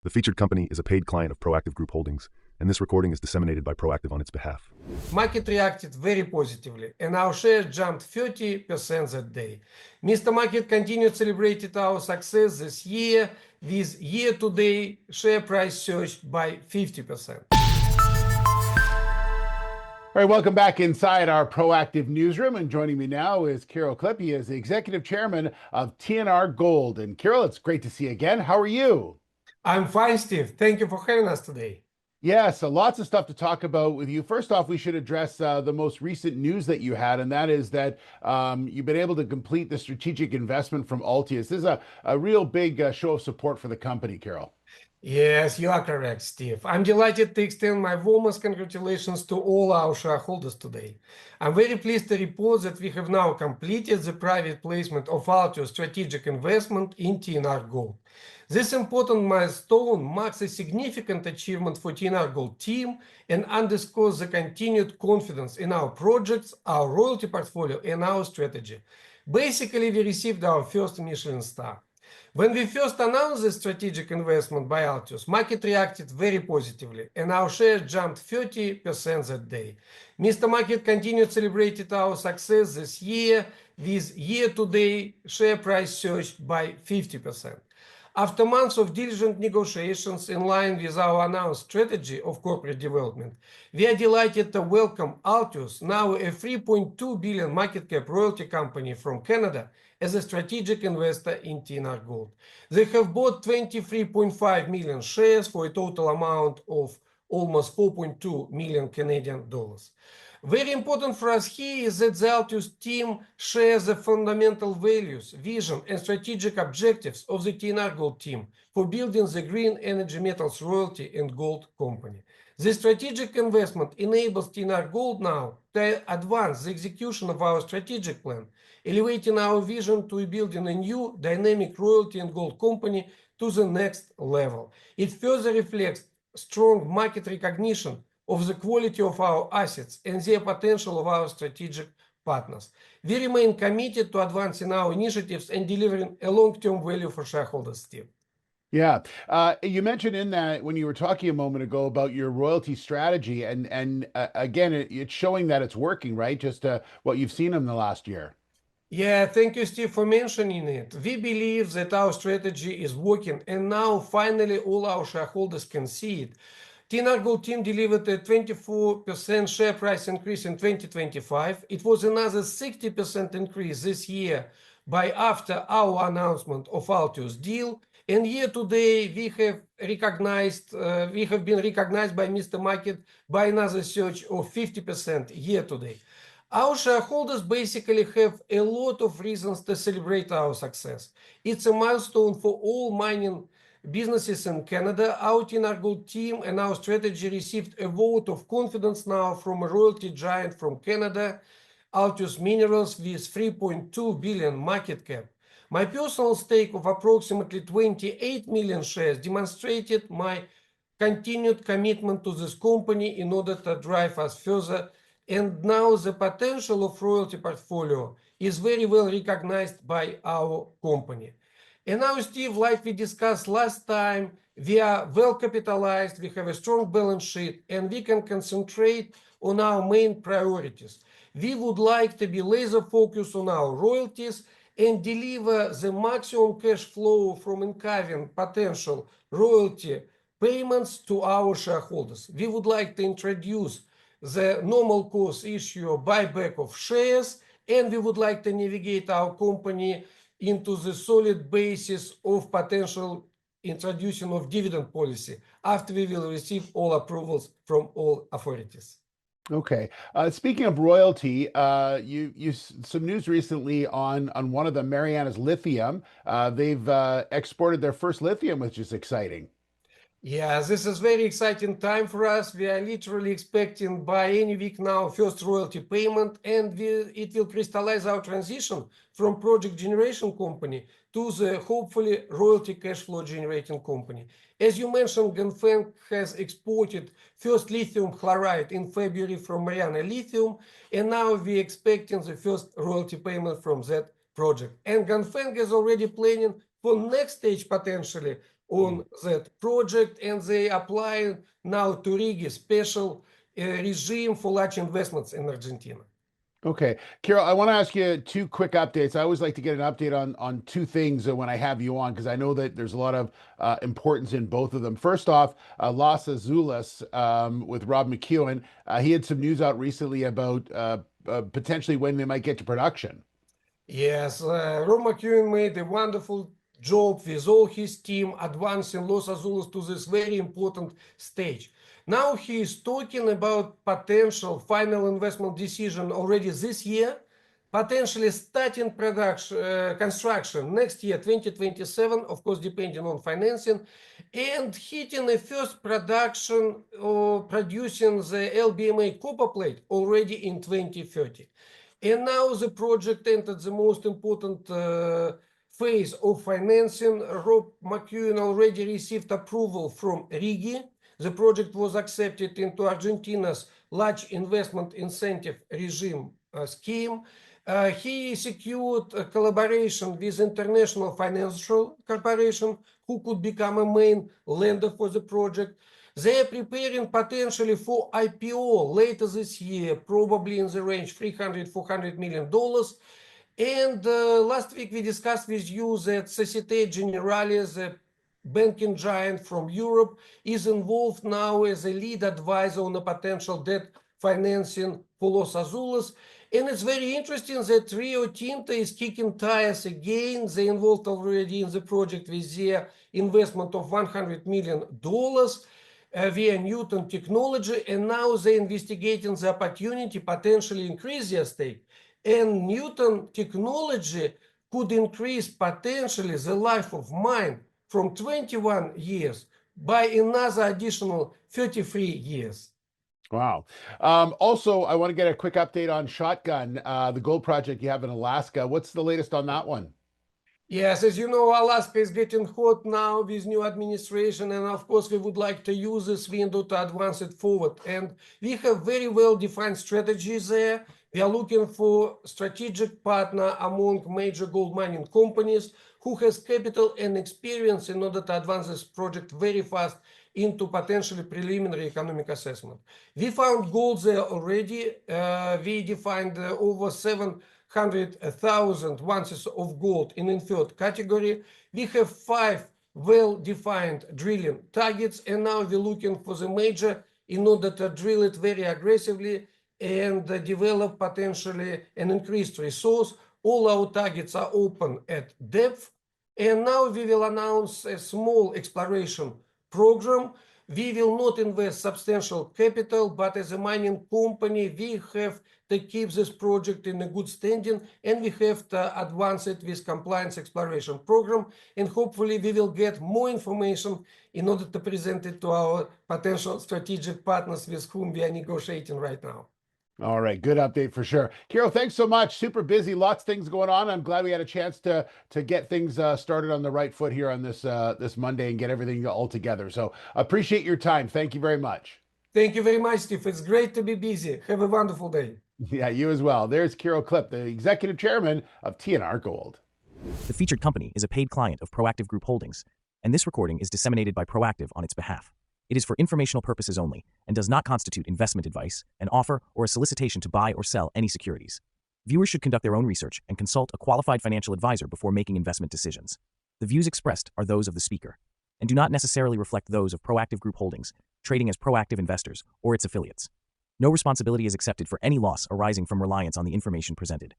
The featured company is a paid client of Proactive Group Holdings, and this recording is disseminated by Proactive on its behalf. Market reacted very positively, and our share jumped 30% that day. Mr. Market continued celebrating our success this year, with year-to-date share price surged by 50%. All right, welcome back inside our Proactive newsroom, and joining me now is Klip. He is the executive chairman of TNR Gold. And Kirill, it's great to see you again. How are you? I'm fine, Steve. Thank you for having us today. Yeah, so lots of stuff to talk about with you. First off, we should address the most recent news that you had, and that is that you've been able to complete the strategic investment from Altius. This is a real big show of support for the company, Kirill. Yes, you are correct, Steve. I'm delighted to extend my warmest congratulations to all our shareholders today. I'm very pleased to report that we have now completed the private placement of Altius strategic investment in TNR Gold. This important milestone marks a significant achievement for TNR Gold team and underscores the continued confidence in our projects, our royalty portfolio, and our strategy. Basically, we received our first Michelin star. When we first announced the strategic investment by Altius, market reacted very positively, and our share jumped 30% that day. Mr. Market continued celebrating our success this year, with year-to-date share price surged by 50%. After months of diligent negotiations in line with our announced strategy of corporate development, we are delighted to welcome Altius, now a $3.2 billion market cap royalty company from Canada, as a strategic investor in TNR Gold. They have bought 23.5 million shares for a total amount of almost 4.2 million Canadian dollars. Very important for us here is that the Altius team shares the fundamental values, vision, and strategic objectives of the TNR Gold team for building the green energy metals royalty and gold company. This strategic investment enables TNR Gold now to advance the execution of our strategic plan, elevating our vision to building a new dynamic royalty and gold company to the next level. It further reflects strong market recognition of the quality of our assets and the potential of our strategic partners. We remain committed to advancing our initiatives and delivering a long-term value for shareholders, Steve. Yeah, you mentioned in that when you were talking a moment ago about your royalty strategy, and again, it's showing that it's working, right? Just what you've seen in the last year. Yeah, thank you, Steve, for mentioning it. We believe that our strategy is working, and now finally all our shareholders can see it. TNR Gold team delivered a 24% share price increase in 2025. It was another 60% increase this year after our announcement of Altius deal. And year today, we have been recognized by Mr. Market by another surge of 50% year today. Our shareholders basically have a lot of reasons to celebrate our success. It's a milestone for all mining businesses in Canada. Our TNR Gold team and our strategy received a vote of confidence now from a royalty giant from Canada, Altius Minerals, with 3.2 billion market cap. My personal stake of approximately 28 million shares demonstrated my continued commitment to this company in order to drive us further. And now the potential of royalty portfolio is very well recognized by our company. And now, Steve, like we discussed last time, we are well capitalized, we have a strong balance sheet, and we can concentrate on our main priorities. We would like to be laser focused on our royalties and deliver the maximum cash flow from incoming potential royalty payments to our shareholders. We would like to introduce the normal course issue of buyback of shares, and we would like to navigate our company into the solid basis of potential introduction of dividend policy after we will receive all approvals from all authorities. Okay. Speaking of royalty, some news recently on one of the Mariana's lithium. They've exported their first lithium, which is exciting. Yeah, this is very exciting time for us. We are literally expecting by any week now first royalty payment, and it will crystallize our transition from project generation company to the hopefully royalty cash flow generating company. As you mentioned, Ganfeng has exported first lithium chloride in February from Mariana Lithium, and now we're expecting the first royalty payment from that project. And Ganfeng is already planning for next stage potentially on that project, and they apply now to RIGI special regime for large investments in Argentina. Okay, Carol, I want to ask you two quick updates. I always like to get an update on two things when I have you on, because I know that there's a lot of importance in both of them. First off, Los Azules with Rob McEwen, he had some news out recently about potentially when they might get to production. Yes, Rob McEwen made a wonderful job with all his team advancing Los Azules to this very important stage. Now he is talking about potential final investment decision already this year, potentially starting production construction next year, 2027, of course, depending on financing, and hitting a first production or producing the LBMA copper plate already in 2030. And now the project entered the most important phase of financing. Rob McEwen already received approval from RIGI. The project was accepted into Argentina's large investment incentive regime scheme. He secured a collaboration with international financial corporation who could become a main lender for the project. They are preparing potentially for IPO later this year, probably in the range $300–400 million. And last week we discussed with you that Societe Generale, the banking giant from Europe, is involved now as a lead advisor on a potential debt financing for Los Azules. And it's very interesting that Rio Tinto is kicking tires again. They involved already in the project with their investment of $100 million via Newton Technology, and now they're investigating the opportunity potentially increase their stake. And Newton Technology could increase potentially the life of mine from 21 years by another additional 33 years. Wow. Also, I want to get a quick update on Shotgun, the gold project you have in Alaska. What's the latest on that one? Yes, as you know, Alaska is getting hot now with new administration, and of course we would like to use this window to advance it forward. And we have very well-defined strategies there. We are looking for strategic partner among major gold mining companies who has capital and experience in order to advance this project very fast into potentially preliminary economic assessment. We found gold there already. We defined over 700,000 ounces of gold in inferred category. We have 5 well-defined drilling targets, and now we're looking for the major in order to drill it very aggressively and develop potentially an increased resource. All our targets are open at depth, and now we will announce a small exploration program. We will not invest substantial capital, but as a mining company, we have to keep this project in a good standing, and we have to advance it with compliance exploration program. And hopefully we will get more information in order to present it to our potential strategic partners with whom we are negotiating right now. All right, good update for sure. Carol, thanks so much. Super busy, lots of things going on. I'm glad we had a chance to get things started on the right foot here on this this Monday and get everything all together. So appreciate your time. Thank you very much. Thank you very much, Steve. It's great to be busy. Have a wonderful day. Yeah, you as well. There's Carol Klip, the executive chairman of TNR Gold. The featured company is a paid client of Proactive Group Holdings, and this recording is disseminated by Proactive on its behalf. It is for informational purposes only and does not constitute investment advice, an offer, or a solicitation to buy or sell any securities. Viewers should conduct their own research and consult a qualified financial advisor before making investment decisions. The views expressed are those of the speaker and do not necessarily reflect those of Proactive Group Holdings, trading as Proactive Investors or its affiliates. No responsibility is accepted for any loss arising from reliance on the information presented.